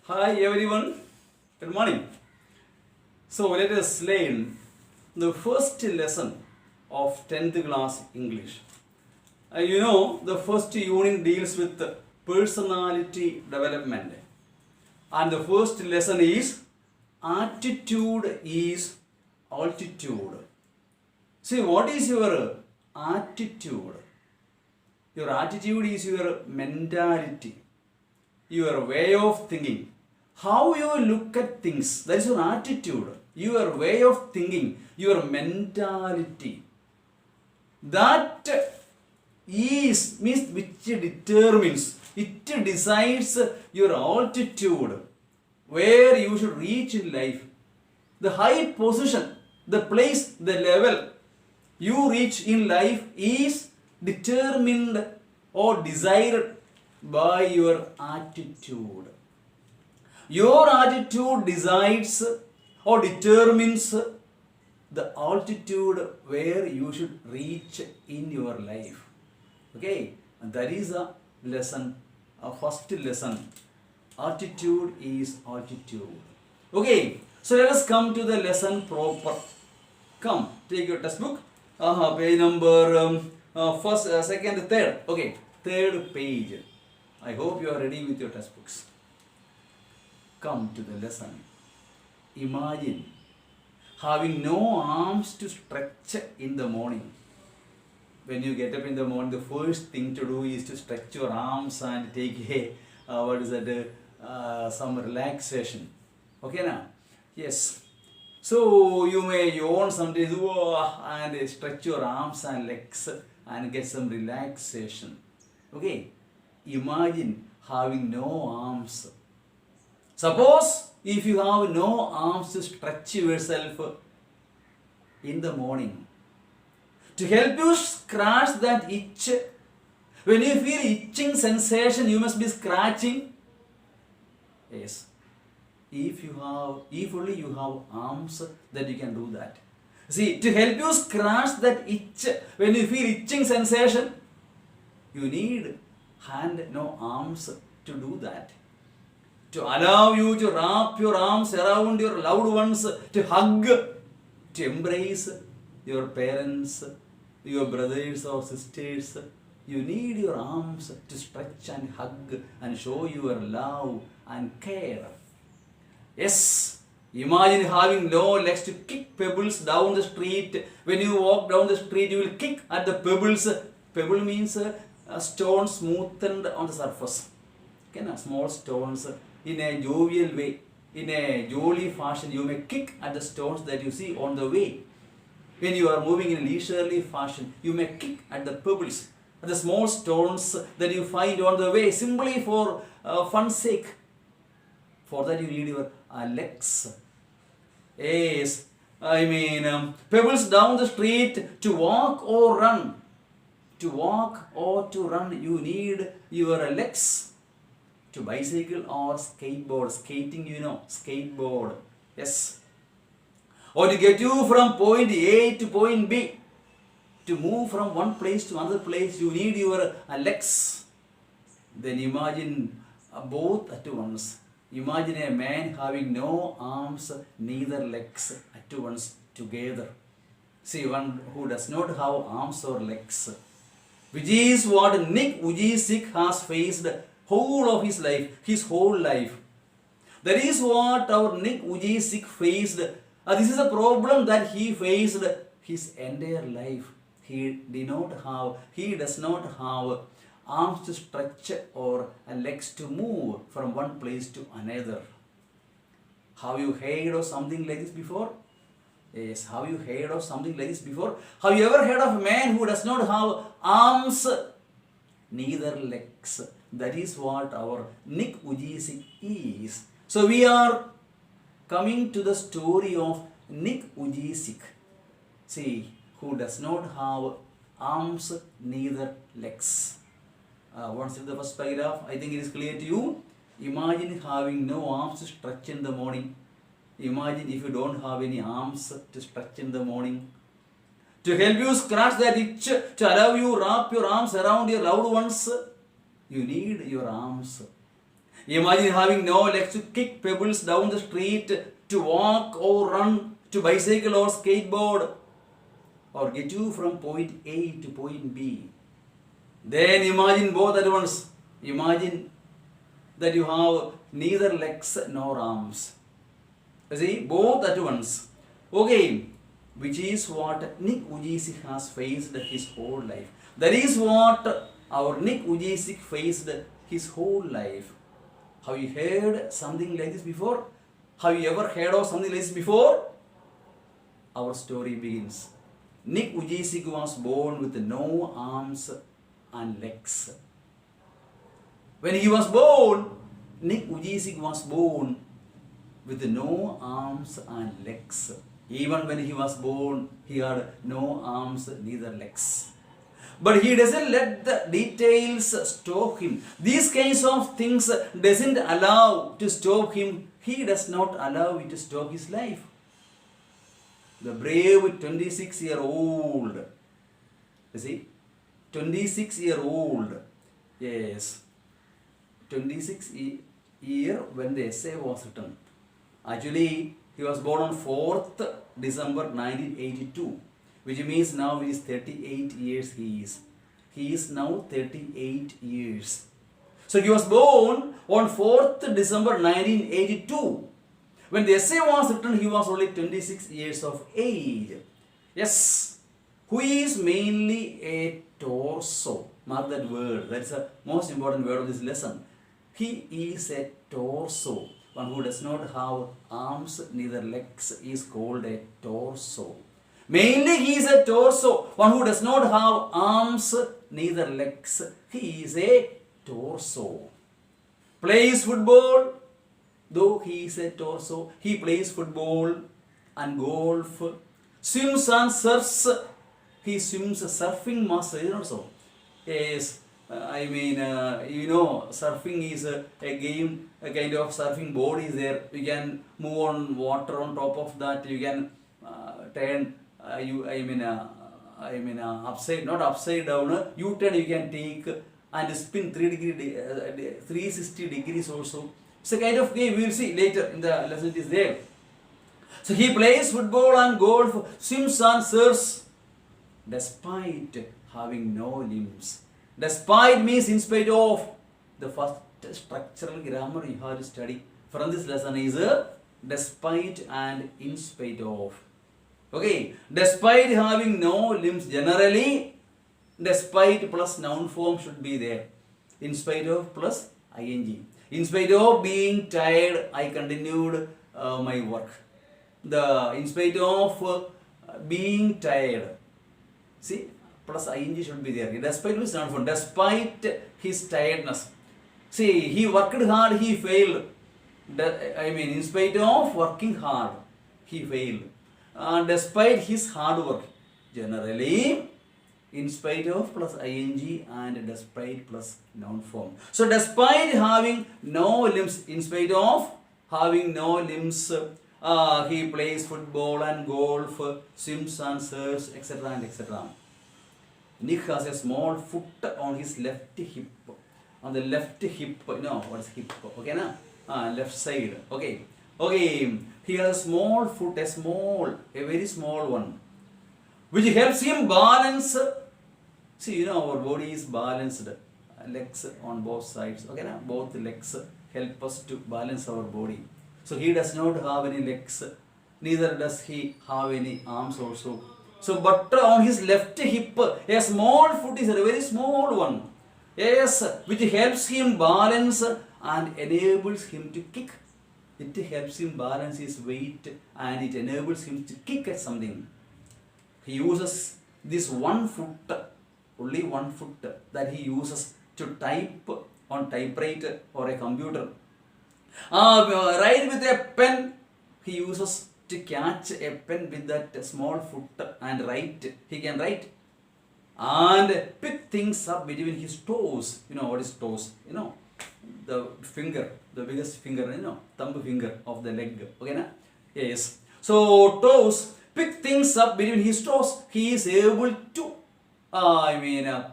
Hi everyone, good morning. So let us learn the first lesson of 10th class English. The first unit deals with personality development. And the first lesson is attitude is altitude. See, what is your attitude? Your attitude is your mentality, your way of thinking. How you look at things, that is your attitude, your way of thinking, your mentality. That is means which determines, it decides your altitude, where you should reach in life. The high position, the place, the level you reach in life is determined or desired by your attitude. Your attitude decides or determines the altitude where you should reach in your life. Okay, and that is a lesson, a first lesson. Attitude is altitude. Okay, so let us come to the lesson proper. Come, take your textbook. Page number first, second, third. Okay, third page. I hope you are ready with your textbooks. Come to the lesson. Imagine having no arms to stretch in the morning. When you get up in the morning, the first thing to do is to stretch your arms and take some relaxation. Okay now? Yes. So you may yawn sometimes and stretch your arms and legs and get some relaxation. Okay? Imagine having no arms. Suppose if you have no arms to stretch yourself in the morning, to help you scratch that itch, when you feel itching sensation, you must be scratching. Yes. If only you have arms, that you can do that. See, to help you scratch that itch, when you feel itching sensation, you need hand, no arms to do that. To allow you to wrap your arms around your loved ones, to hug, to embrace your parents, your brothers or sisters. You need your arms to stretch and hug and show your love and care. Yes, imagine having no legs to kick pebbles down the street. When you walk down the street, you will kick at the pebbles. Pebble means a stone smoothened on the surface. Okay, small stones. In a jovial way, in a jolly fashion, you may kick at the stones that you see on the way. When you are moving in a leisurely fashion, you may kick at the pebbles, at the small stones that you find on the way, simply for fun's sake. For that you need your legs. Yes, pebbles down the street to walk or run. To walk or to run, you need your legs. To bicycle or skateboard, skating, skateboard, yes. Or to get you from point A to point B. To move from one place to another place, you need your legs. Then imagine both at once. Imagine a man having no arms, neither legs at once together. See, one who does not have arms or legs, which is what Nick Vujicic has faced whole of his life, his whole life. That is what our Nick Vujicic faced. This is a problem that he faced his entire life. He does not have arms to stretch or legs to move from one place to another. Have you heard of something like this before? Yes, have you heard of something like this before? Have you ever heard of a man who does not have arms, neither legs? That is what our Nick Vujicic is. So we are coming to the story of Nick Vujicic. See, who does not have arms, neither legs. Once in the first paragraph, I think it is clear to you. Imagine having no arms to stretch in the morning. Imagine if you don't have any arms to stretch in the morning. To help you scratch that itch, to allow you wrap your arms around your loved ones, you need your arms. Imagine having no legs to kick pebbles down the street, to walk or run, to bicycle or skateboard, or get you from point A to point B. Then imagine both at once. Imagine that you have neither legs nor arms. You see, both at once. Okay, which is what Nick Vujicic has faced his whole life. That is what our Nick Vujicic faced his whole life. Have you heard something like this before? Have you ever heard of something like this before? Our story begins. Nick Vujicic was born with no arms and legs. When he was born, Nick Vujicic was born with no arms and legs. Even when he was born, he had no arms, neither legs. But he doesn't let the details stop him. These kinds of things doesn't allow to stop him. He does not allow it to stop his life. The brave 26-year-old, you see, 26-year-old, yes, 26-year when the essay was written. Actually, he was born on 4th December 1982, which means now he is 38 years he is. He is now 38 years. So he was born on 4th December 1982. When the essay was written, he was only 26 years of age. Yes, who is mainly a torso. Mark that word. That's the most important word of this lesson. He is a torso. One who does not have arms, neither legs, is called a torso. Mainly he is a torso. One who does not have arms, neither legs, he is a torso. Plays football. Though he is a torso, he plays football and golf, swims and surfs. He swims surfing master also. Yes, surfing is a game, a kind of surfing board is there. You can move on water on top of that. You can turn, not upside down. U-turn you can take and spin 360 degrees also. It's a kind of game we will see later in the lesson. It is there. So he plays football and golf, swims and surfs, despite having no limbs. Despite means in spite of. The first structural grammar you have to study from this lesson is despite and in spite of. Okay, despite having no limbs, generally despite plus noun form should be there. In spite of plus ing. In spite of being tired, I continued my work. In spite of being tired, see, plus ing should be there. Despite means noun form. Despite his tiredness, see, he worked hard, he failed. In spite of working hard, he failed. Despite his hard work, generally, in spite of plus ing and despite plus noun form. So despite having no limbs, in spite of having no limbs, he plays football and golf, swims and surfs, etc. and etc. Nick has a small foot on his left hip. On the left hip, what is hip? Okay, left side. Okay. He has a small foot, a very small one, which helps him balance. See, our body is balanced. Legs on both sides. Okay, both legs help us to balance our body. So he does not have any legs, neither does he have any arms also. So, but on his left hip, a small foot is a very small one. Yes, which helps him balance and enables him to kick. It helps him balance his weight and it enables him to kick at something. He uses this one foot, only one foot that he uses to type on typewriter or a computer. Write with a pen, he uses to catch a pen with that small foot and write. He can write and pick things up between his toes. What is toes? The finger, the biggest finger, thumb finger of the leg. Okay, yes. So toes, pick things up between his toes. He is able to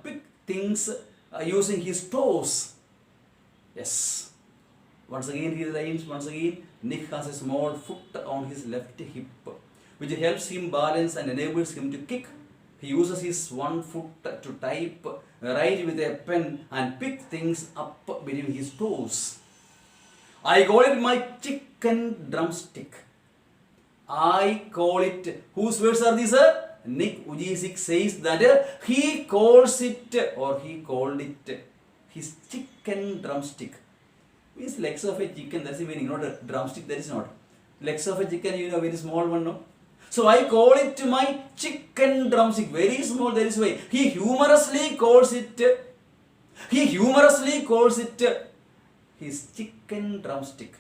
pick things using his toes. Yes. Once again he rhymes, once again Nick has a small foot on his left hip, which helps him balance and enables him to kick. He uses his one foot to type, write with a pen and pick things up between his toes. I call it my chicken drumstick. I call it, whose words are these? Nick Vujicic says that he calls it, or he called it, his chicken drumstick. Means legs of a chicken, that's the meaning, not a drumstick, that is not. Legs of a chicken, you know, very small one, no? So I call it my chicken drumstick, very small, that is why. He humorously calls it his chicken drumstick.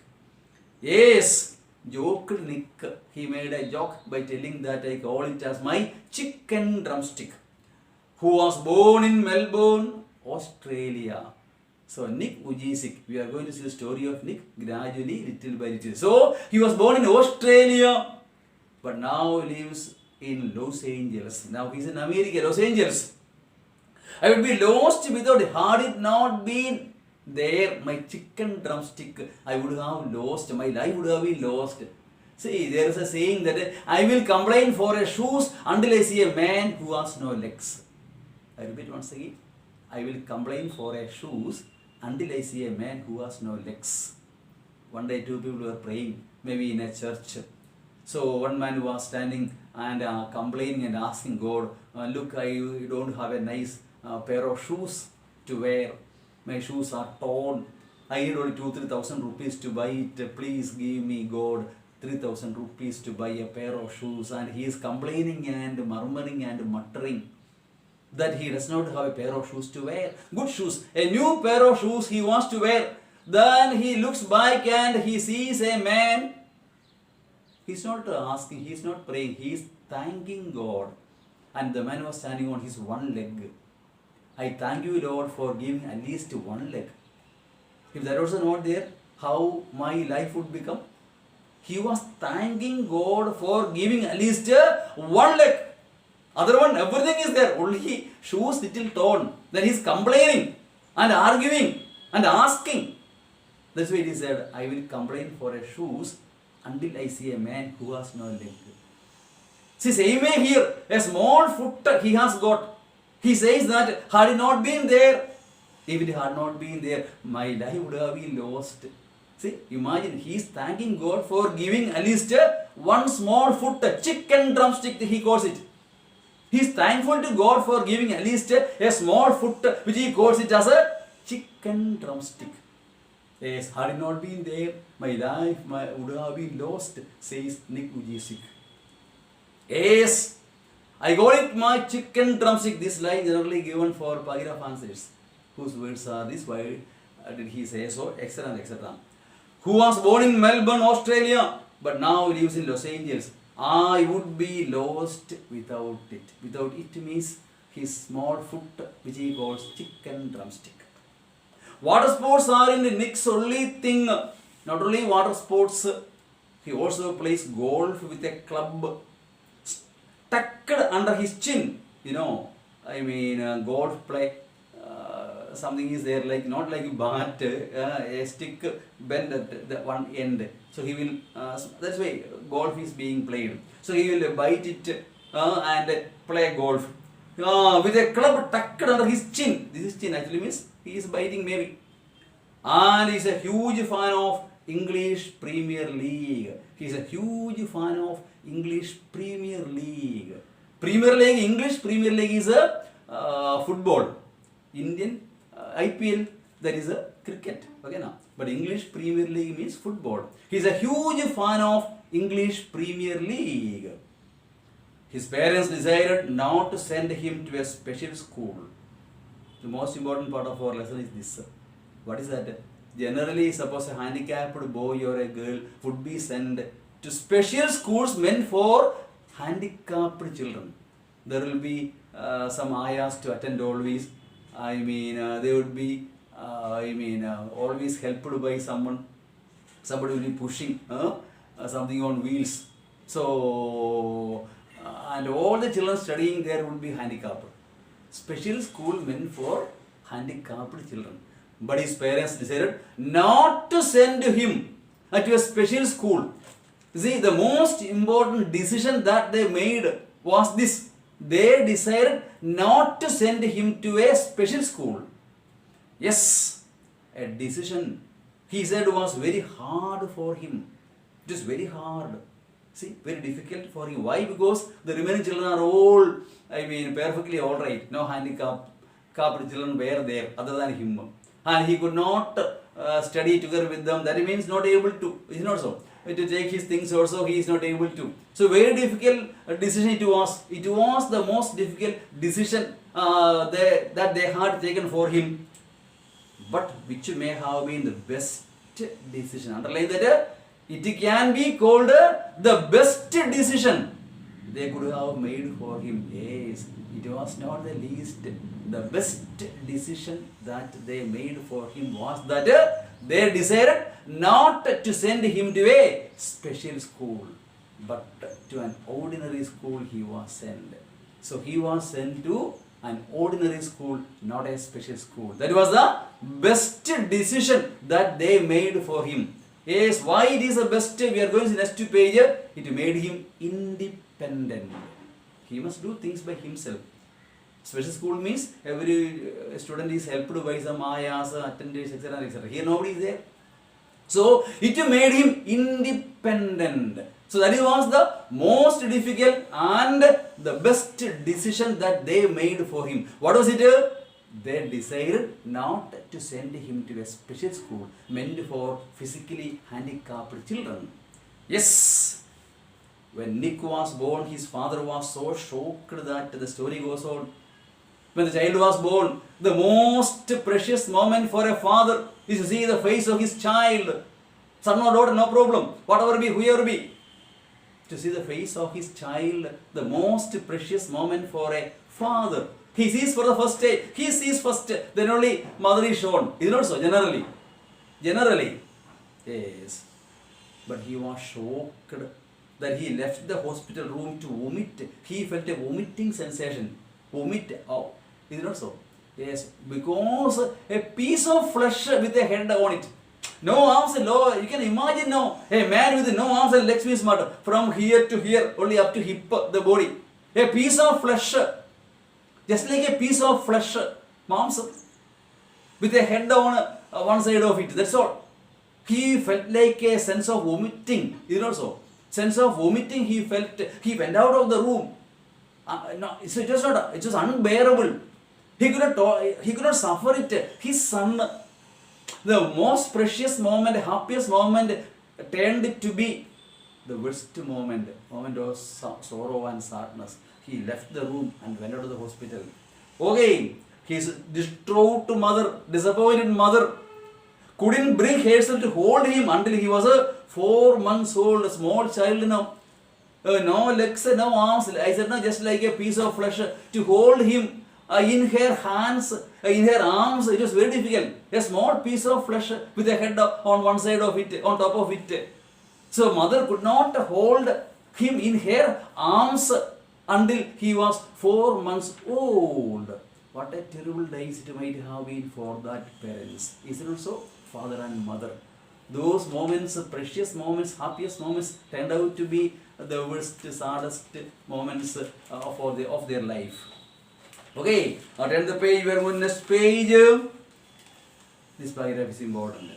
Yes, joked Nick. He made a joke by telling that I call it as my chicken drumstick. Who was born in Melbourne, Australia. So Nick Vujicic, we are going to see the story of Nick gradually, little by little. So he was born in Australia, but now lives in Los Angeles. Now he's in America, Los Angeles. I would be lost without, had it not been there, my chicken drumstick, I would have lost, my life would have been lost. See, there is a saying that I will complain for a shoes until I see a man who has no legs. I repeat once again, I will complain for a shoes until I see a man who has no legs. One day two people were praying, maybe in a church. So one man was standing and complaining and asking God, look, I don't have a nice pair of shoes to wear. My shoes are torn. I need only 2,000-3,000 rupees to buy it. Please give me, God, 3,000 rupees to buy a pair of shoes. And he is complaining and murmuring and muttering that he does not have a pair of shoes to wear. Good shoes, a new pair of shoes he wants to wear. Then he looks back and he sees a man. He's not asking, he's not praying, he's thanking God. And the man was standing on his one leg. I thank you, Lord, for giving at least one leg. If that was not there, how my life would become? He was thanking God for giving at least one leg. Other one, everything is there, only shoes little torn. Then he's complaining and arguing and asking. That's why he said, I will complain for a shoes until I see a man who has no leg. See, same way here, a small foot he has got. He says that had it not been there, if it had not been there, my life would have been lost. See, imagine, he is thanking God for giving at least one small foot, a chicken drumstick, he calls it. He is thankful to God for giving at least a small foot, which he calls it as a chicken drumstick. Yes, had it not been there, my life would have been lost, says Nick Vujicic. Yes, I call it my chicken drumstick. This line generally given for paragraph answers. Whose words are this? Why did he say so? Etc. etc. Who was born in Melbourne, Australia, but now lives in Los Angeles. I would be lost without it. Without it means his small foot, which he calls chicken drumstick. Water sports are in Nick's only thing. Not only water sports, he also plays golf with a club tucked under his chin. You know, I mean, golf play. Something is there, like not like a bat, a stick bent at the one end. So he will, that's why golf is being played. So he will bite it and play golf with a club tucked under his chin. This is chin actually means he is biting maybe. And he is a huge fan of English Premier League. He is a huge fan of English Premier League. Premier League, English Premier League is a football. Indian IPL, that is a cricket. Okay, now. But English Premier League means football. He is a huge fan of English Premier League. His parents decided not to send him to a special school. The most important part of our lesson is this. What is that? Generally, suppose a handicapped boy or a girl would be sent to special schools meant for handicapped children. There will be some ayahs to attend always. I mean, they would be, always helped by someone. Somebody will be pushing something on wheels. So, and all the children studying there would be handicapped. Special school meant for handicapped children. But his parents decided not to send him to a special school. See, the most important decision that they made was this. They decided not to send him to a special school. Yes, a decision he said was very hard for him. It is very hard. See, very difficult for him. Why? Because the remaining children are all, perfectly all right. No handicap children were there other than him. And he could not study together with them. That means not able to. Is not so. To take his things also, he is not able to. So very difficult decision it was. It was the most difficult decision that they had taken for him. But which may have been the best decision. Underline that it can be called the best decision they could have made for him. Yes, it was not the least. The best decision that they made for him was that they decided not to send him to a special school, but to an ordinary school he was sent. So he was sent to an ordinary school, not a special school. That was the best decision that they made for him. Yes, why it is the best? We are going to the next page. It made him independent. He must do things by himself. Special school means every student is helped by some ayas, attendants, etc. etc. Here nobody is there. So it made him independent. So that was the most difficult and the best decision that they made for him. What was it? They decided not to send him to a special school meant for physically handicapped children. Yes, when Nick was born, his father was so shocked that the story goes on. When the child was born, the most precious moment for a father is to see the face of his child. Son or daughter, no problem. Whatever be, whoever be. To see the face of his child, the most precious moment for a father. He sees for the first time. He sees first, then only mother is shown. Is it not so? Generally. Generally. Yes. But he was shocked that he left the hospital room to vomit. He felt a vomiting sensation. Vomit. Oh. Is it not so? Yes. Because a piece of flesh with a head on it. No arms and no, you can imagine now, a man with no arms and legs means matter. From here to here, only up to hip, the body. A piece of flesh. Just like a piece of flesh, moms, with a head on one side of it. That's all. He felt like a sense of vomiting. Is it not so? Sense of vomiting he felt. He went out of the room. No, it was unbearable. He could not suffer it. His son, the most precious moment, happiest moment, turned to be the worst moment of sorrow and sadness. He left the room and went out of the hospital. Okay, his distraught mother, disappointed mother, couldn't bring herself to hold him until he was a 4 months old, small child now. No legs, no arms. I said no, just like a piece of flesh. To hold him in her hands, in her arms, it was very difficult. A small piece of flesh with a head on one side of it, on top of it. So mother could not hold him in her arms until he was 4 months old. What a terrible days it might have been for that parents. Is it also father and mother? Those moments, precious moments, happiest moments turned out to be the worst, saddest moments of their life. Okay, now turn the page, we are going to next page. This paragraph is important.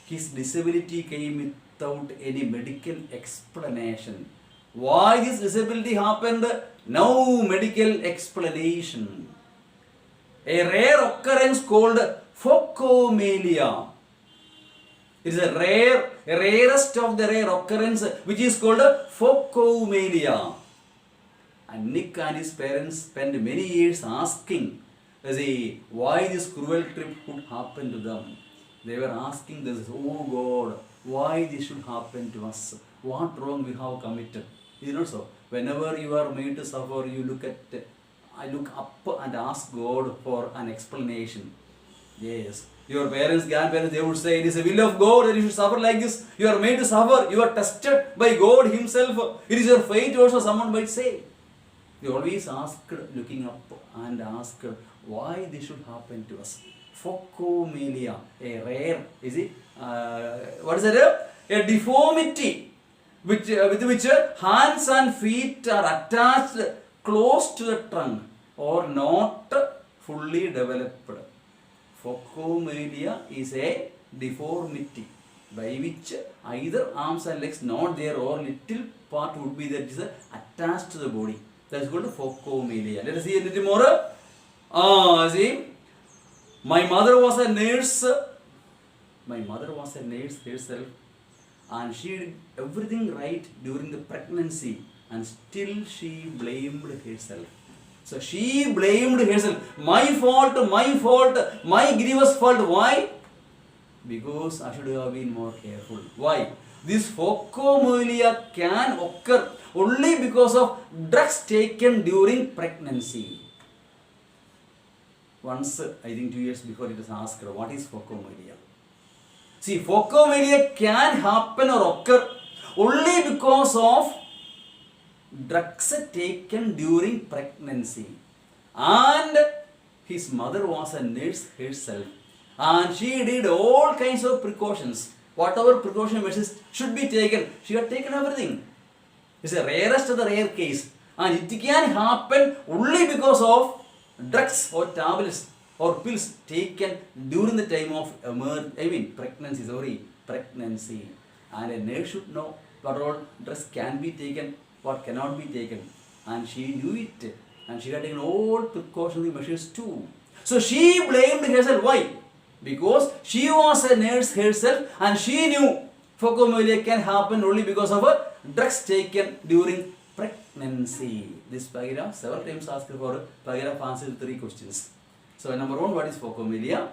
His disability came without any medical explanation. Why this disability happened? No medical explanation. A rare occurrence called phocomelia. It is a rarest of the rare occurrence which is called phocomelia. And Nick and his parents spent many years asking why this cruel trip could happen to them. They were asking this, oh God, why this should happen to us? What wrong we have committed? Is it not so? Whenever you are made to suffer, I look up and ask God for an explanation. Yes. Your parents, grandparents, they would say, it is the will of God that you should suffer like this. You are made to suffer. You are tested by God Himself. It is your fate also, someone might say. They always asked, looking up and asked, why this should happen to us. Phocomelia, a rare, is it? What is it? A deformity with which hands and feet are attached close to the trunk or not fully developed. Phocomelia is a deformity by which either arms and legs not there or little part would be that is attached to the body. That is called phocomelia. Let us see a little more. See, my mother was a nurse. My mother was a nurse herself, and she did everything right during the pregnancy, and still she blamed herself. So she blamed herself. My fault, my grievous fault. Why? Because I should have been more careful. Why? This phocomelia can occur only because of drugs taken during pregnancy. Once, I think 2 years before, it was asked, what is phocomelia? See, phocomelia can happen or occur only because of drugs taken during pregnancy. And his mother was a nurse herself, and she did all kinds of precautions. Whatever precaution measures should be taken, she had taken everything. It's the rarest of the rare case, and it can happen only because of drugs or tablets or pills taken during the time of pregnancy. And a nurse should know what all drugs can be taken, what cannot be taken, and she knew it, and she had taken all precautionary measures too. So she blamed herself. Why? Because she was a nurse herself, and she knew phocomelia can happen only because of drugs taken during pregnancy. This paragraph several times asked for paragraph answers 3 questions. So number 1, what is phocomelia?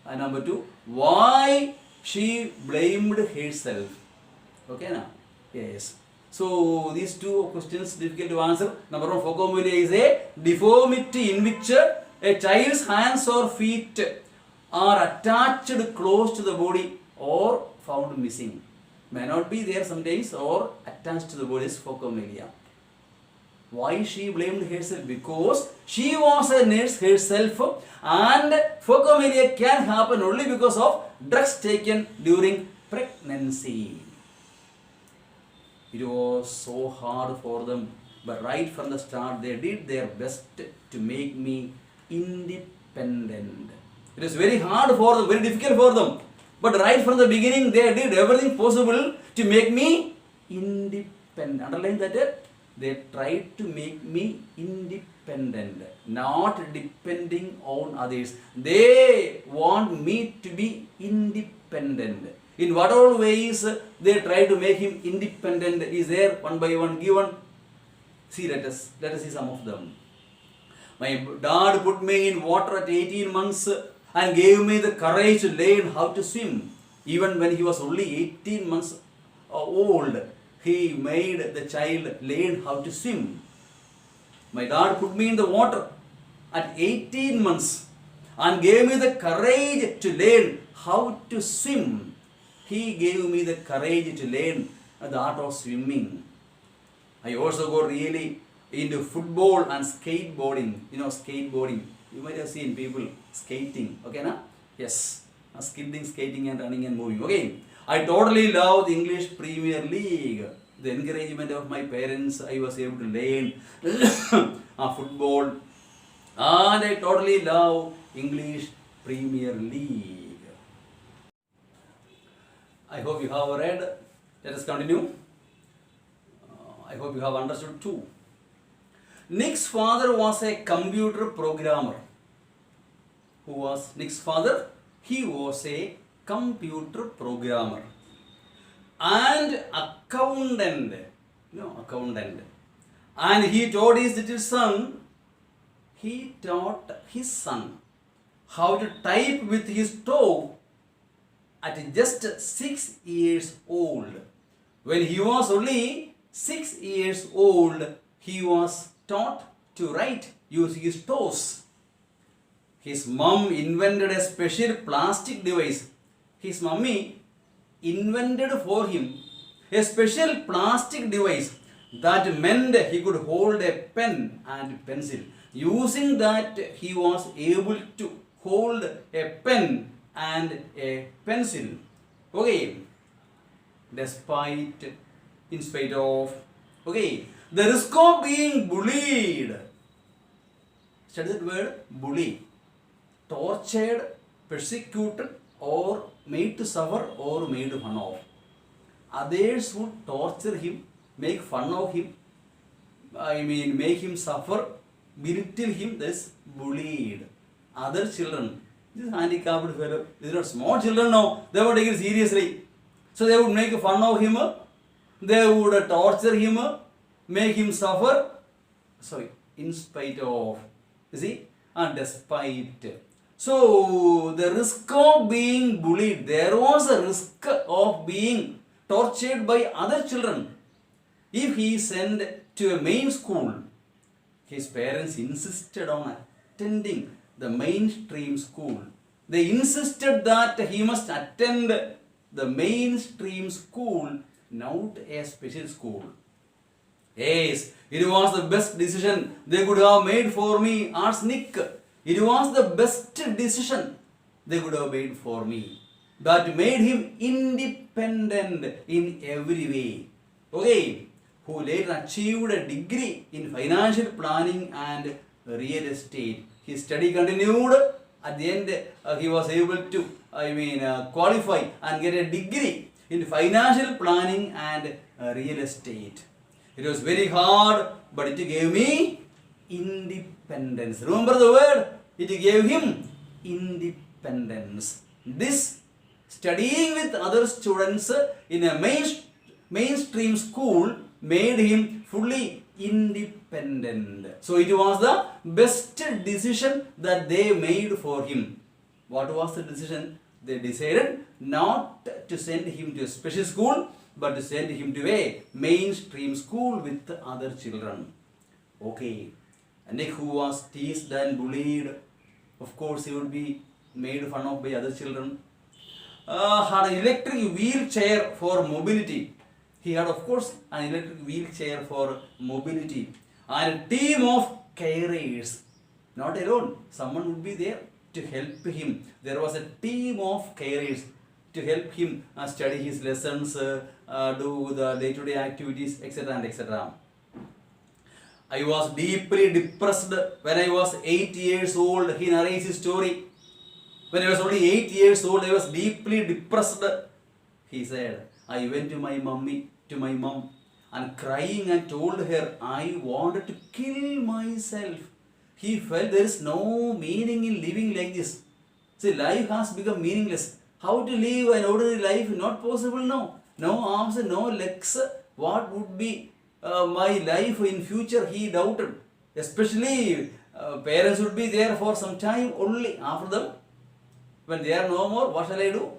And number 2, why she blamed herself. Okay now? Yes. So these 2 questions difficult to answer. Number 1, phocomelia is a deformity in which a child's hands or feet are attached close to the body or found missing. May not be there sometimes or attached to the body is phocomelia. Why she blamed herself? Because she was a nurse herself, and phocomelia can happen only because of drugs taken during pregnancy. It was so hard for them, but right from the start they did their best to make me independent. It was very hard for them, very difficult for them, but right from the beginning they did everything possible to make me independent. Underline that. They tried to make me independent, not depending on others. They want me to be independent. In what all ways they try to make him independent is there one by one given. See, let us see some of them. My dad put me in water at 18 months and gave me the courage to learn how to swim. Even when he was only 18 months old, he made the child learn how to swim. My dad put me in the water at 18 months and gave me the courage to learn how to swim. He gave me the courage to learn the art of swimming. I also got really into football and skateboarding. You know, skateboarding. You might have seen people skating. Okay, na? Yes. Skidding, skating and running and moving. Okay. I totally love the English Premier League. The encouragement of my parents, I was able to learn football. And I totally love English Premier League. I hope you have read. Let us continue. I hope you have understood too. Nick's father was a computer programmer. Who was Nick's father? He was a computer programmer and accountant. Accountant. And he taught his little son, how to type with his toe at just 6 years old. When he was only 6 years old, he was taught to write using his toes. His mom invented a special plastic device. His mummy invented for him a special plastic device that meant he could hold a pen and pencil. Using that, he was able to hold a pen and a pencil. Okay, despite, in spite of. Okay, the risk of being bullied. Study that word, bully. Tortured, persecuted, or made to suffer, or made fun of. Others would torture him, make fun of him, make him suffer, belittle him, thus bullied. Other children, this handicapped fellow, these are not small children now, they would take it seriously. So they would make fun of him, they would torture him, make him suffer. Sorry, in spite of, you see, and despite. So the risk of being bullied, there was a risk of being tortured by other children. If he sent to a main school, his parents insisted on attending the mainstream school. They insisted that he must attend the mainstream school, not a special school. Yes, it was the best decision they could have made for me, asked Nick. It was the best decision they could have made for me. That made him independent in every way. Okay, who later achieved a degree in financial planning and real estate. His study continued. At the end, he was able to, qualify and get a degree in financial planning and real estate. It was very hard, but it gave me independence. Remember the word? It gave him independence. This studying with other students in a mainstream school made him fully independent. So it was the best decision that they made for him. What was the decision? They decided not to send him to a special school, but to send him to a mainstream school with other children. Okay. Nick, who was teased and bullied, of course he would be made fun of by other children, had an electric wheelchair for mobility. He had, of course, an electric wheelchair for mobility. And a team of carers. Not alone. Someone would be there to help him. There was a team of carers to help him study his lessons, do the day-to-day activities, etc. and etc. I was deeply depressed when I was 8 years old. He narrates his story. When I was only 8 years old, I was deeply depressed. He said, I went to my mom, and crying and told her I wanted to kill myself. He felt there is no meaning in living like this. See, life has become meaningless. How to live an ordinary life? Not possible now. No arms, no legs. What would be my life in future? He doubted. Especially parents would be there for some time only. After them, when they are no more, what shall I do?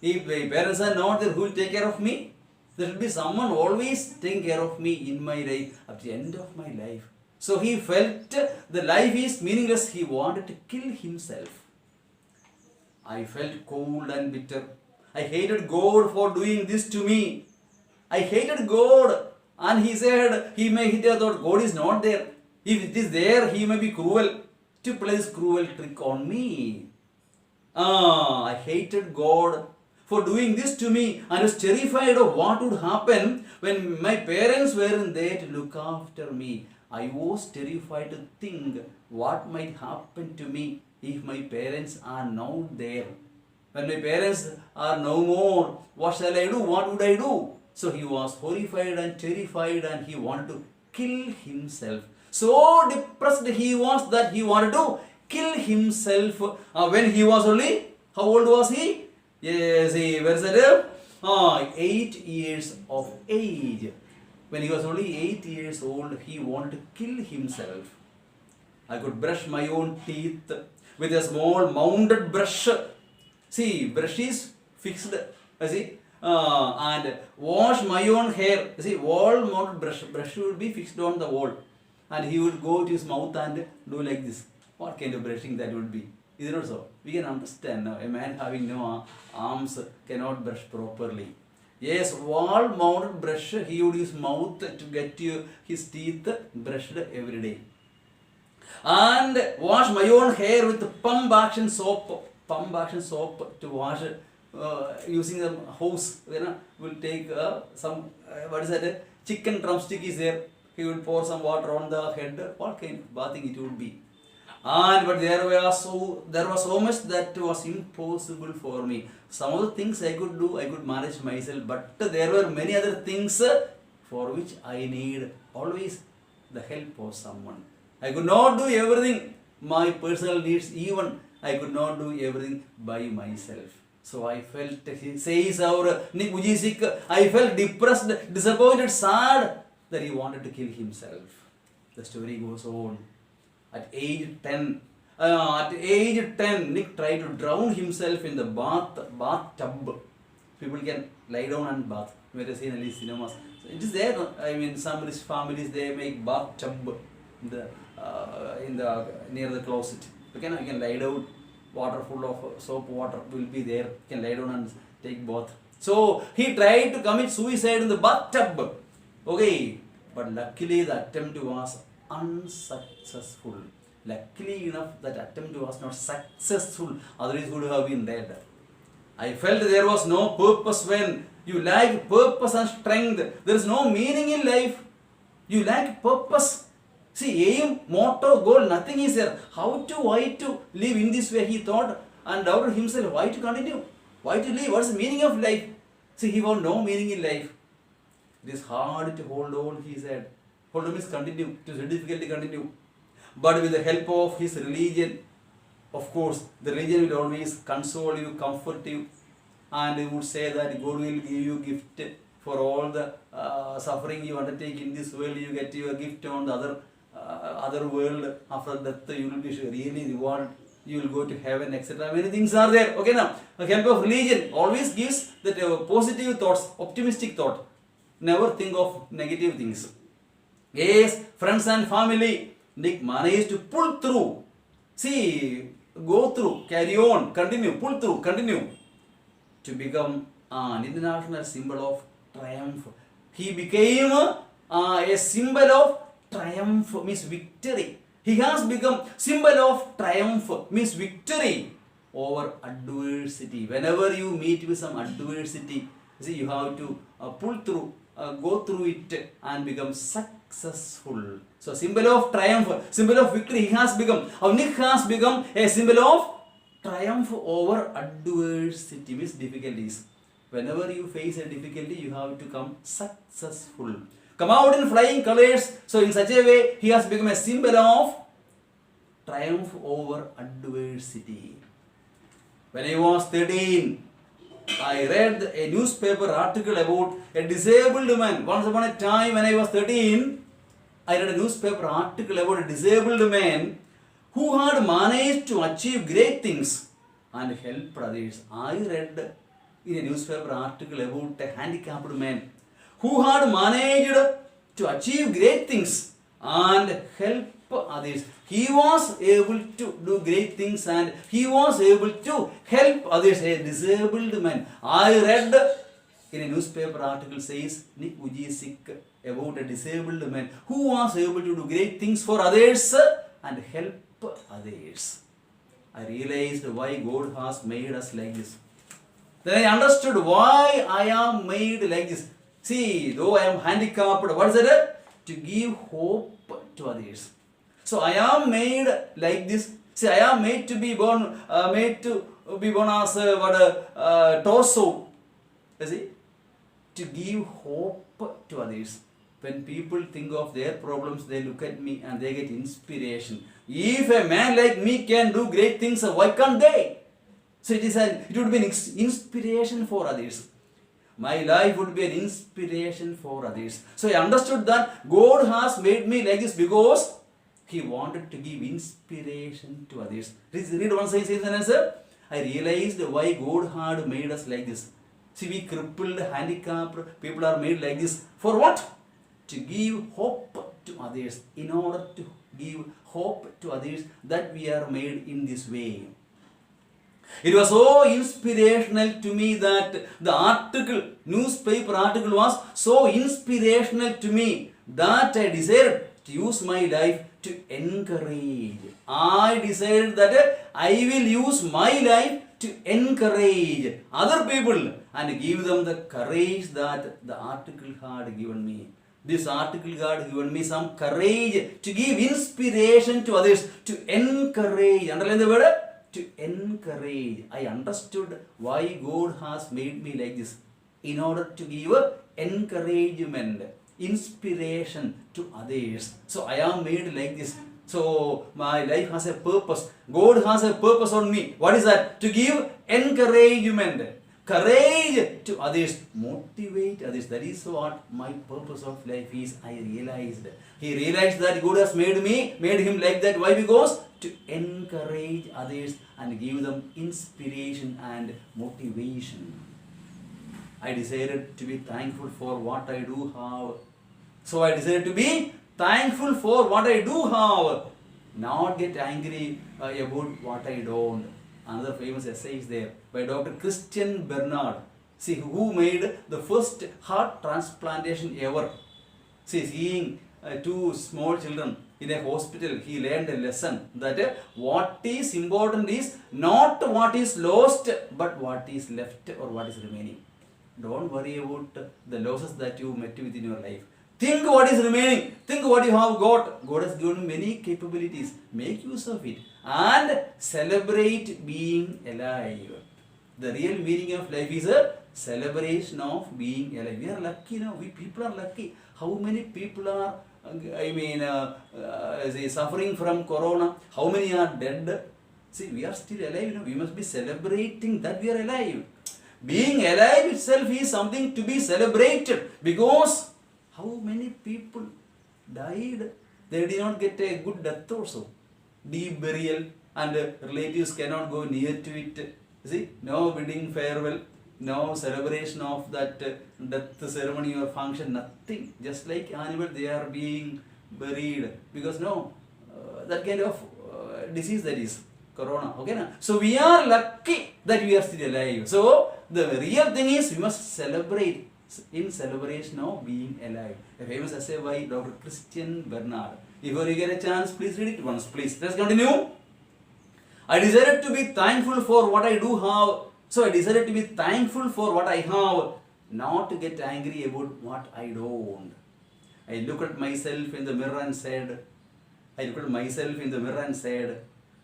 If my parents are not there, who will take care of me? There will be someone always taking care of me in my life at the end of my life. So he felt the life is meaningless. He wanted to kill himself. I felt cold and bitter. I hated God for doing this to me. I hated God. And he said, he thought God is not there. If it is there, he may be cruel to play this cruel trick on me. I hated God for doing this to me, and was terrified of what would happen when my parents weren't there to look after me. I was terrified to think what might happen to me if my parents are not there. When my parents are no more, what shall I do? What would I do? So he was horrified and terrified, and he wanted to kill himself. So depressed he was that he wanted to kill himself when he was only, how old was he? Yes, where is it? 8 years of age. When he was only 8 years old, he wanted to kill himself. I could brush my own teeth with a small mounted brush. See, brush is fixed. See, and wash my own hair. See, wall mounted brush. Brush would be fixed on the wall, and he would go to his mouth and do like this. What kind of brushing that would be? Is it not so? We can understand now. A man having no arms cannot brush properly. Yes, wall mounted brush. He would use mouth to get his teeth brushed every day. and wash my own hair with pump action soap. Pump action soap to wash using the hose. Will take some what is that? Chicken drumstick is there. He will pour some water on the head. What kind of bathing it would be? But there was so much that was impossible for me. Some of the things I could do, I could manage myself, but there were many other things for which I need always the help of someone. I could not do everything, my personal needs, even I could not do everything by myself. So I felt, he says our Nick Vujicic, I felt depressed, disappointed, sad that he wanted to kill himself. The story goes on. At age 10, Nick tried to drown himself in the bathtub. People can lie down and bath. You may have seen at least cinemas. So it is there. I mean, some rich families, they make bathtub in the near the closet. You can lie down. Water full of soap water will be there. You can lie down and take bath. So he tried to commit suicide in the bathtub. Okay, but luckily the attempt was unsuccessful. Luckily enough, that attempt was not successful. Otherwise, would have been dead. I felt there was no purpose. When you lack purpose and strength, there is no meaning in life. You lack purpose. See, aim, motto, goal, nothing is there. Why to live in this way? He thought and doubted himself. Why to continue? Why to live? What's the meaning of life? See, he found no meaning in life. It is hard to hold on, he said. Hold on means continue. It is difficult to continue. But with the help of his religion, of course, the religion will always console you, comfort you, and it would say that God will give you gift for all the suffering you undertake in this world. You get your gift on the other world. After death, you will be really rewarded. You will go to heaven, etc. Many things are there. Okay, now the help of religion always gives that positive thoughts, optimistic thought. Never think of negative things. Yes, friends and family. Nick managed to pull through. See, go through, carry on, continue, pull through, continue to become an international symbol of triumph. He became a symbol of triumph, means victory. He has become symbol of triumph, means victory over adversity. Whenever you meet with some adversity, see, you have to pull through, go through it and become successful. So, symbol of triumph, symbol of victory, he has become. Nick has become a symbol of triumph over adversity, means difficulties. Whenever you face a difficulty, you have to come successful. Come out in flying colors. So, in such a way, he has become a symbol of triumph over adversity. When I was 13, I read a newspaper article about a disabled man. Once upon a time, when I was 13, I read a newspaper article about a disabled man who had managed to achieve great things and help others. I read in a newspaper article about a handicapped man who had managed to achieve great things and help others. He was able to do great things and he was able to help others. A disabled man. I read in a newspaper article says Nick Vujicic about a disabled man who was able to do great things for others and help others. I realized why God has made us like this. Then I understood why I am made like this. See, though I am handicapped, what is it? To give hope to others. So I am made like this. See, I am made to be born, as torso. You see, to give hope to others. When people think of their problems, they look at me and they get inspiration. If a man like me can do great things, why can't they? So it would be an inspiration for others. My life would be an inspiration for others. So I understood that God has made me like this because He wanted to give inspiration to others. Please read one sentence. I realized why God had made us like this. See, we crippled, handicapped people are made like this. For what? To give hope to others. In order to give hope to others, that we are made in this way. It was so inspirational to me that the newspaper article was so inspirational to me that I desired to use my life to encourage. I decided that I will use my life to encourage other people and give them the courage that the article had given me. This article had given me some courage to give inspiration to others, to encourage. Underline the word, to encourage. I understood why God has made me like this, in order to give encouragement, inspiration to others. So I am made like this. So my life has a purpose. God has a purpose on me. What is that? To give encouragement, courage to others, motivate others. That is what my purpose of life is. I realized. He realized that God has made him like that. Why? Because to encourage others and give them inspiration and motivation. I decided to be thankful for what I do have. So I decided to be thankful for what I do have. Not get angry about what I don't. Another famous essay is there by Dr. Christian Bernard. See, who made the first heart transplantation ever. See, seeing two small children in a hospital, he learned a lesson that what is important is not what is lost, but what is left or what is remaining. Don't worry about the losses that you met with in your life. Think what is remaining. Think what you have got. God has given many capabilities. Make use of it. And celebrate being alive. The real meaning of life is a celebration of being alive. We are lucky now. We people are lucky. How many people are, suffering from corona? How many are dead? See, we are still alive. We must be celebrating that we are alive. Being alive itself is something to be celebrated, because how many people died? They did not get a good death also. Deep burial, and relatives cannot go near to it. See, no wedding farewell, no celebration of that death ceremony or function, nothing. Just like animal, they are being buried, because that kind of disease, that is corona. Okay, na? So we are lucky that we are still alive. So the real thing is we must celebrate, in celebration of being alive. A famous essay by Dr. Christian Bernard. If you get a chance, please read it once, please. Let's continue. I decided to be thankful for what I do have. So I decided to be thankful for what I have, not to get angry about what I don't. I looked at myself in the mirror and said,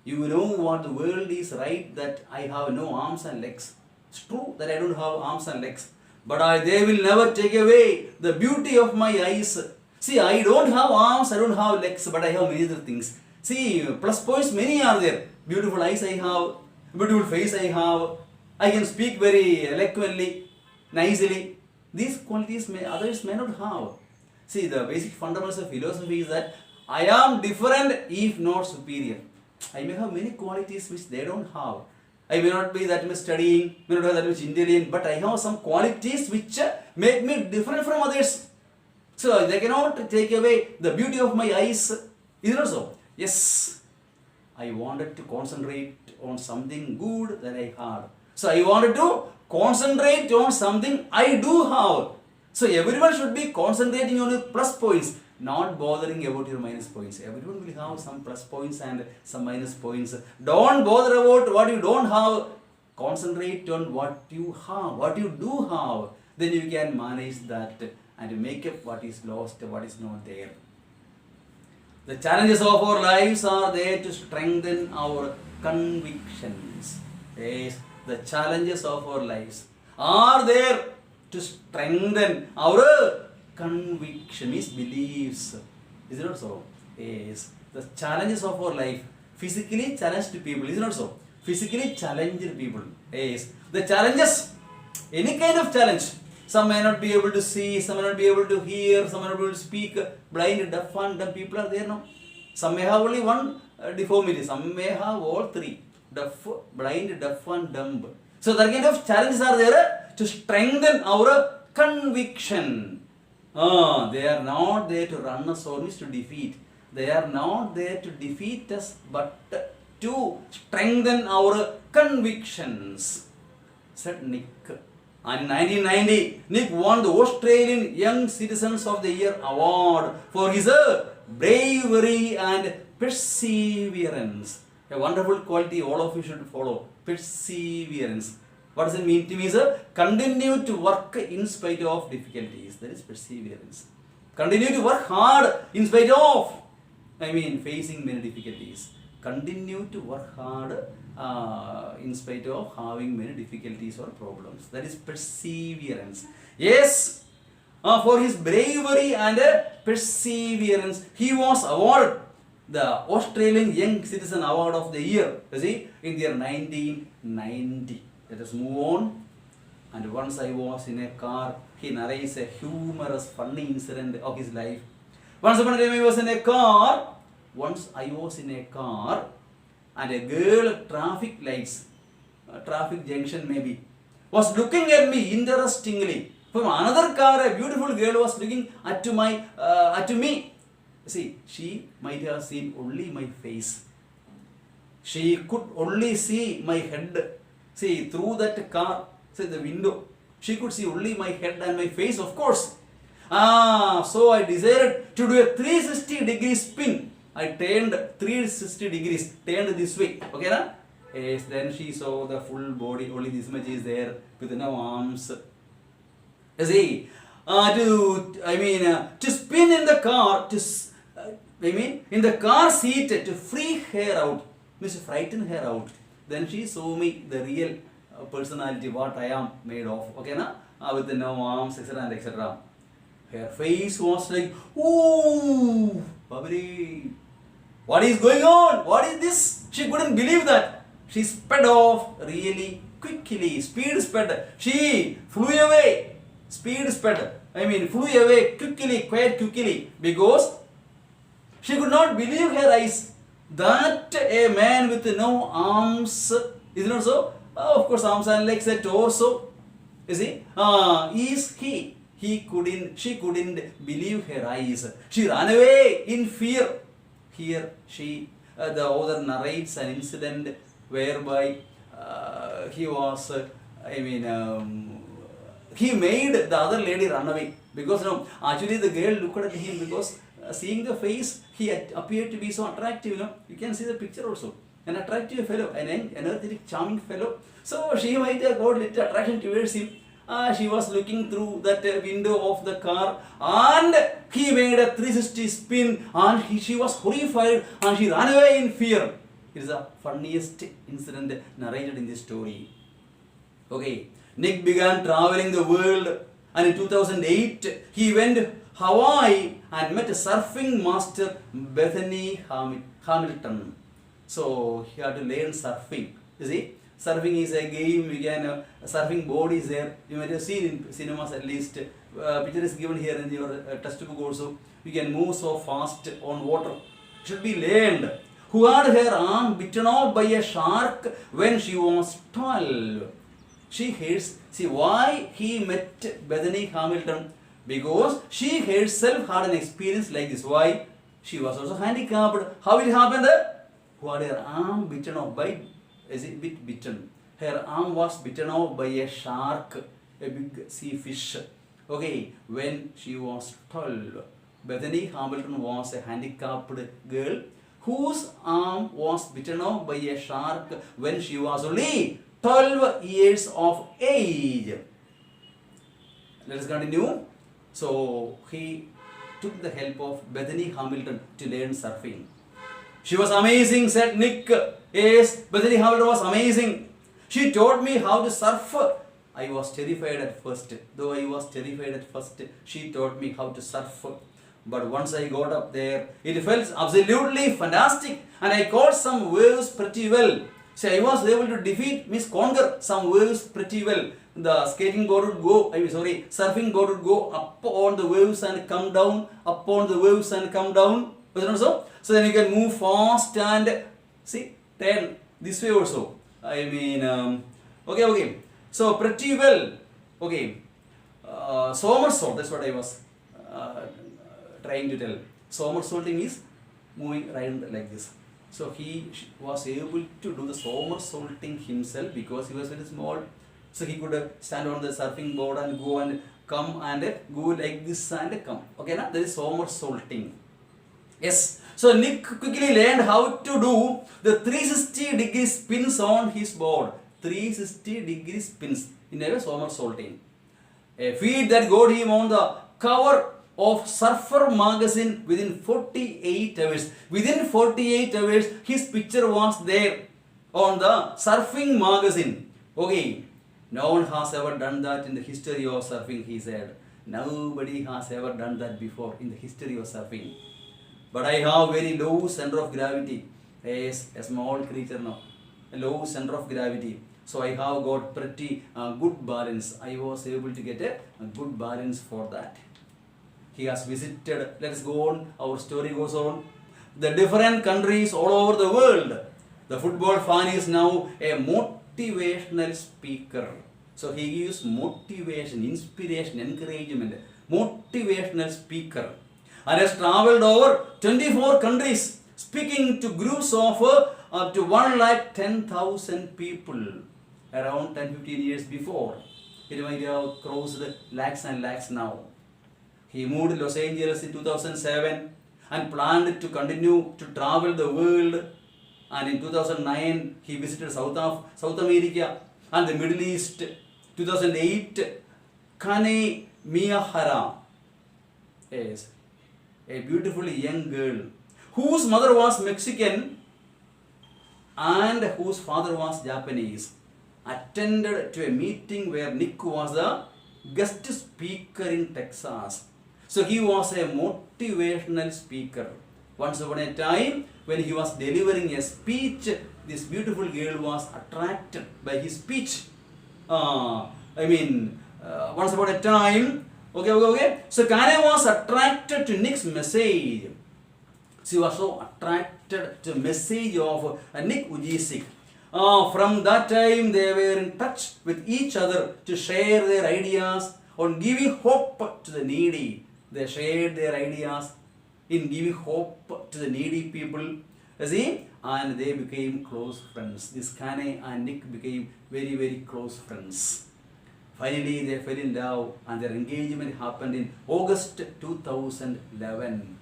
you know what the world is right, that I have no arms and legs. It's true that I don't have arms and legs, but they will never take away the beauty of my eyes. See, I don't have arms, I don't have legs, but I have many other things. See, plus points many are there. Beautiful eyes I have, beautiful face I have, I can speak very eloquently, nicely. These qualities others may not have. See, the basic fundamentals of philosophy is that I am different if not superior. I may have many qualities which they don't have. I may not be that much studying, may not have that much intelligent, but I have some qualities which make me different from others. So they cannot take away the beauty of my eyes. Is it not so? Yes. I wanted to concentrate on something good that I had. So I wanted to concentrate on something I do have. So everyone should be concentrating on your plus points, not bothering about your minus points. Everyone will have some plus points and some minus points. Don't bother about what you don't have. Concentrate on what you have, what you do have. Then you can manage that and make up what is lost, what is not there. The challenges of our lives are there to strengthen our convictions. Yes, the challenges of our lives are there to strengthen our conviction, means beliefs. Is it not so? Yes. The challenges of our life, physically challenged people. Is it not so? Physically challenged people. Yes. The challenges, any kind of challenge. Some may not be able to see, some may not be able to hear, some may not be able to speak. Blind, deaf and dumb people are there now. Some may have only one deformity, some may have all three. Deaf, blind, deaf and dumb. So that kind of challenges are there to strengthen our conviction. They are not there to run us or to defeat. They are not there to defeat us, but to strengthen our convictions, said Nick. And in 1990, Nick won the Australian Young Citizens of the Year award for his bravery and perseverance. A wonderful quality all of you should follow. Perseverance. What does it mean? It means continue to work in spite of difficulties. That is perseverance. Continue to work hard in spite of, facing many difficulties. Continue to work hard in spite of having many difficulties or problems. That is perseverance. Yes, for his bravery and perseverance, he was awarded the Australian Young Citizen Award of the Year, in the year 1990. Let us move on. And once I was in a car, he narrates a humorous, funny incident of his life. Once upon a time, I was in a car. And a girl at traffic lights, traffic junction maybe, was looking at me interestingly. From another car, a beautiful girl was looking at me. See, she might have seen only my face. She could only see my head. See, through that car, the window, she could see only my head and my face, of course. So I decided to do a 360-degree spin. I turned 360 degrees, turned this way. Okay, na? Yes, then she saw the full body, only this much is there, with no arms. See, to spin in the car, in the car seat, to freak her out, means to frighten her out. Then she saw me, the real personality, what I am made of. Okay, na? With no arms, etc. and etc. Her face was like, ooh, Babri. What is going on? What is this? She couldn't believe that. She sped off really quickly. Speed sped. She flew away. Speed sped. Flew away quickly, quite quickly. Because she could not believe her eyes. That a man with no arms, is it not so? Of course, arms and legs, a torso. You see? Is he? She couldn't believe her eyes. She ran away in fear. Here the author narrates an incident whereby he was, he made the other lady run away. Because actually the girl looked at him because seeing the face, he appeared to be so attractive. You can see the picture also. An attractive fellow, an energetic, charming fellow. So she might have got little attraction towards him. She was looking through that window of the car and he made a 360 spin and she was horrified and she ran away in fear. It is the funniest incident narrated in this story. Okay, Nick began traveling the world and in 2008 he went to Hawaii and met a surfing master, Bethany Hamilton. So he had to learn surfing. You see? Surfing is a game, you can, surfing board is there, you might have seen in cinemas at least, picture is given here in your textbook also, you can move so fast on water, should be learned. Who had her arm bitten off by a shark when she was 12. She hates, see why he met Bethany Hamilton, because she herself had an experience like this. Why? She was also handicapped. How it happened? Who had her arm bitten off by, is it bit bitten? Her arm was bitten off by a shark, a big sea fish. Okay, when she was 12, Bethany Hamilton was a handicapped girl whose arm was bitten off by a shark when she was only 12 years of age. Let us continue. So he took the help of Bethany Hamilton to learn surfing. She was amazing, said Nick. Yes, Bethany Hamilton was amazing. She taught me how to surf. I was terrified at first. Though I was terrified at first, she taught me how to surf. But once I got up there, it felt absolutely fantastic. And I caught some waves pretty well. So I was able to conquer some waves pretty well. The skating board would go, surfing board would go up on the waves and come down, up on the waves and come down. Was it not so? So then you can move fast and see, turn this way also. Okay. So pretty well. Okay. Somersault, that's what I was trying to tell. Somersaulting is moving around like this. So he was able to do the somersaulting himself because he was very small. So he could stand on the surfing board and go and come and go like this and come. Okay, now there is somersaulting. Yes. So Nick quickly learned how to do the 360-degree spins on his board. 360-degree spins in a somersaulting. A feat that got him on the cover of Surfer magazine within 48 hours. Within 48 hours, his picture was there on the surfing magazine. Okay, no one has ever done that in the history of surfing, he said. Nobody has ever done that before in the history of surfing. But I have very low center of gravity. Yes, a small creature now. A low center of gravity. So I have got pretty good balance. I was able to get a good balance for that. He has visited, let us go on, our story goes on, the different countries all over the world. The football fan is now a motivational speaker. So he gives motivation, inspiration, encouragement, motivational speaker. And has traveled over 24 countries, speaking to groups of up to 110,000 people around 10-15 years before. It might have crossed lakhs and lakhs now. He moved to Los Angeles in 2007 and planned to continue to travel the world. And in 2009, he visited South America and the Middle East. 2008, Kane Miyahara, yes, a beautiful young girl whose mother was Mexican and whose father was Japanese, attended to a meeting where Nick was the guest speaker in Texas. So he was a motivational speaker. Once upon a time, when he was delivering a speech, this beautiful girl was attracted by his speech. Once upon a time, okay. So Kanye was attracted to Nick's message. She was so attracted to the message of Nick Vujicic. From that time, they were in touch with each other to share their ideas on giving hope to the needy. They shared their ideas in giving hope to the needy people. You see? And they became close friends. This Kanye and Nick became very, very close friends. Finally, they fell in love and their engagement happened in August 2011.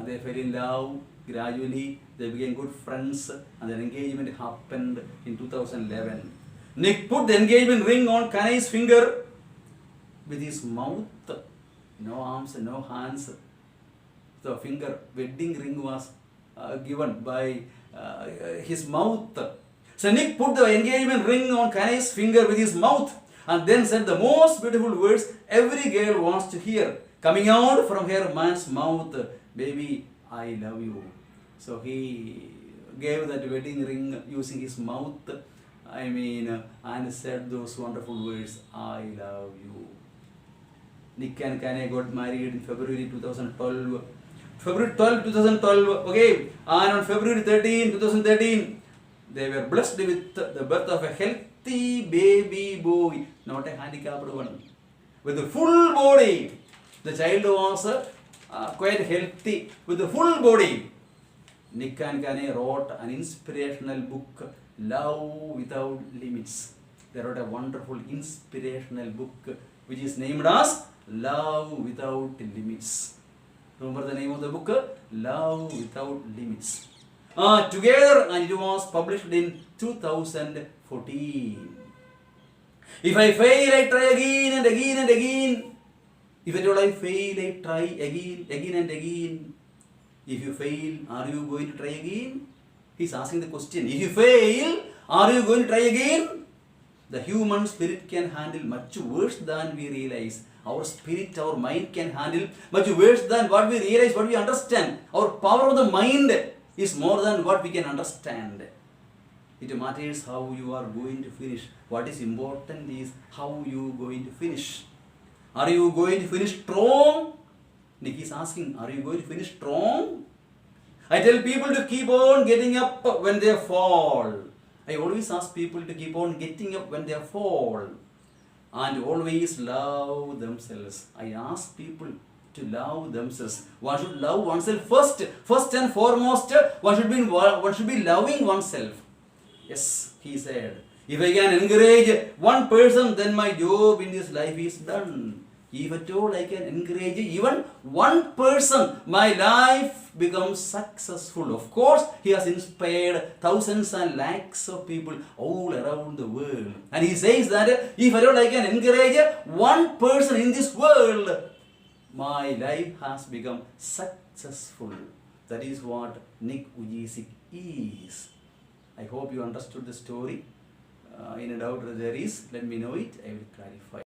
They fell in love gradually, they became good friends and their engagement happened in 2011. Nick put the engagement ring on Kanye's finger with his mouth, no arms, no hands. The wedding ring was given by his mouth. So Nick put the engagement ring on Kanye's finger with his mouth and then said the most beautiful words every girl wants to hear coming out from her man's mouth, "Baby, I love you." So he gave that wedding ring using his mouth, and said those wonderful words, "I love you." Nick and Kanye got married in February 2012. February 12, 2012, okay, and on February 13, 2013, they were blessed with the birth of a healthy baby boy, not a handicapped one, with a full body. The child was quite healthy, with a full body. Nick and Kanye wrote an inspirational book, Love Without Limits. They wrote a wonderful inspirational book which is named as Love Without Limits. Remember the name of the book? Love Without Limits. Together, and it was published in 2014. If I fail, I try again and again and again. If at all I fail, I try again and again. If you fail, are you going to try again? He's asking the question. If you fail, are you going to try again? The human spirit can handle much worse than we realize. Our spirit, our mind can handle much worse than what we realize, what we understand. Our power of the mind is more than what we can understand. It matters how you are going to finish. What is important is how you are going to finish. Are you going to finish strong? Nick is asking, are you going to finish strong? I tell people to keep on getting up when they fall. I always ask people to keep on getting up when they fall. And always love themselves. I ask people to love themselves. One should love oneself first. First and foremost, one should be loving oneself. Yes, he said. If I can encourage one person, then my job in this life is done. If at all I can encourage even one person, my life becomes successful. Of course, he has inspired thousands and lakhs of people all around the world. And he says that if at all I can encourage one person in this world, my life has become successful. That is what Nick Vujicic is. I hope you understood the story. In a doubt there is, let me know it, I will clarify.